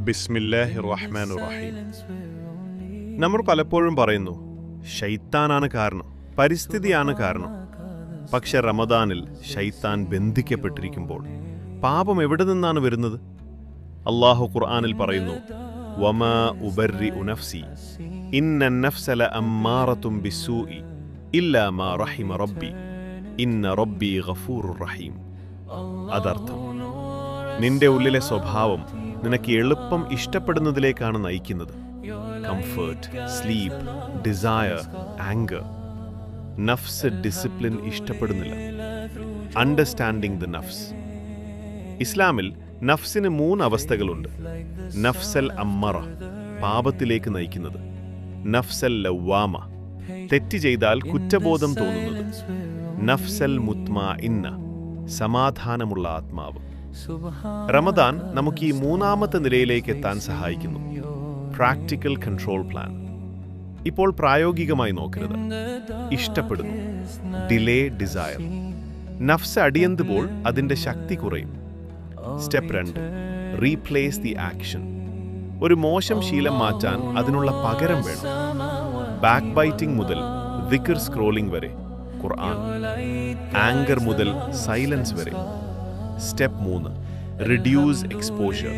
ബിസ്മില്ലാഹിർ റഹ്മാനിർ റഹീം. നമ്മൾ പലപ്പോഴും പറയുന്നു ശൈത്താനാണ് കാരണം, പരിസ്ഥിതിയാണ് കാരണം. പക്ഷെ റമദാനിൽ ശൈത്താൻ ബന്ധിക്കപ്പെട്ടിരിക്കുമ്പോൾ പാപം എവിടെ നിന്നാണ് വരുന്നത്? അല്ലാഹു ഖുർആനിൽ പറയുന്നു, വമാ ഉബർരിഉ നഫ്സി ഇന്ന നഫ്സ ലഅമ്മാറത്തും ബിസ്സൂഇ ഇല്ലാ മാ റഹിമ റബ്ബി ഇന്ന റബ്ബി ഗഫൂറുർ റഹീം. അതർത്ഥം, നിന്റെ ഉള്ളിലെ സ്വഭാവം നിനക്ക് എളുപ്പം ഇഷ്ടപ്പെടുന്നതിലേക്കാണ് നയിക്കുന്നത്. Comfort, sleep, desire, anger. നഫ്സ് ഡിസിപ്ലിൻ ഇഷ്ടപ്പെടുന്നില്ല. അണ്ടർസ്റ്റാൻഡിംഗ് ദ നഫ്സ്. ഇസ്ലാമിൽ നഫ്സിന് 3 അവസ്ഥകളുണ്ട്. നഫ്സൽ അമ്മറ, പാപത്തിലേക്ക് നയിക്കുന്നത്. നഫ്സൽ ലവ്വാമ, തെറ്റ് ചെയ്താൽ കുറ്റബോധം തോന്നുന്നത്. നഫ്സൽ മുത്മഇന്ന, സമാധാനമുള്ള ആത്മാവ്. റമദാൻ നമുക്ക് ഈ 3ാമത്തെ നിലയിലേക്ക് എത്താൻ സഹായിക്കുന്നു. Practical control plan. ഇപ്പോൾ പ്രായോഗികമായി നോക്കരുത്. ഇഷ്ടപ്പെടുന്നു, ഡിലേ ഡിസയർ. നഫ്സ് അടിയന്തുമ്പോൾ അതിന്റെ ശക്തി കുറയും. Step 2, replace the action. ഒരു മോശം ശീലം മാറ്റാൻ അതിനുള്ള പകരം വേണം. ബാക്ക് ബൈറ്റിംഗ് മുതൽ ദിക്ർ സ്ക്രോളിംഗ് വരെ ഖുർആൻ. ആംഗർ മുതൽ സൈലൻസ് വരെ. Step 3, reduce exposure.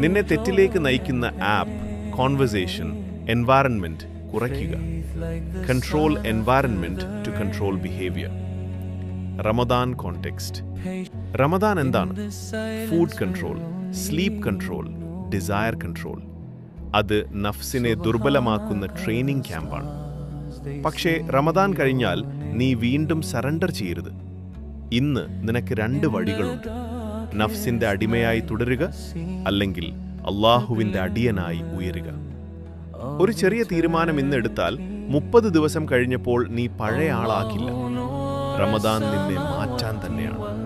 നിന്നെ തെറ്റിലേക്ക് നയിക്കുന്ന ആപ്പ്, കോൺവെർസേഷൻ, എൻവയറൺമെന്റ് കുറയ്ക്കുക. Control environment to control behaviour. റമദാൻ കോണ്ടെക്സ്റ്റ്. റമദാൻ എന്താണ്? Food control, sleep control, desire control. അത് നഫ്സിനെ ദുർബലമാക്കുന്ന ട്രെയിനിങ് ക്യാമ്പാണ്. പക്ഷേ റമദാൻ കഴിഞ്ഞാൽ നീ വീണ്ടും സറണ്ടർ ചെയ്യരുത്. ഇന്ന് നിനക്ക് 2 വഴികളുണ്ട്. നഫ്സിന്റെ അടിമയായി തുടരുക, അല്ലെങ്കിൽ അള്ളാഹുവിന്റെ അടിയനായി ഉയരുക. ഒരു ചെറിയ തീരുമാനം ഇന്ന് എടുത്താൽ 30 ദിവസം കഴിഞ്ഞപ്പോൾ നീ പഴയ ആളാകില്ല. റമദാൻ നിന്നെ മാറ്റാൻ തന്നെയാണ്.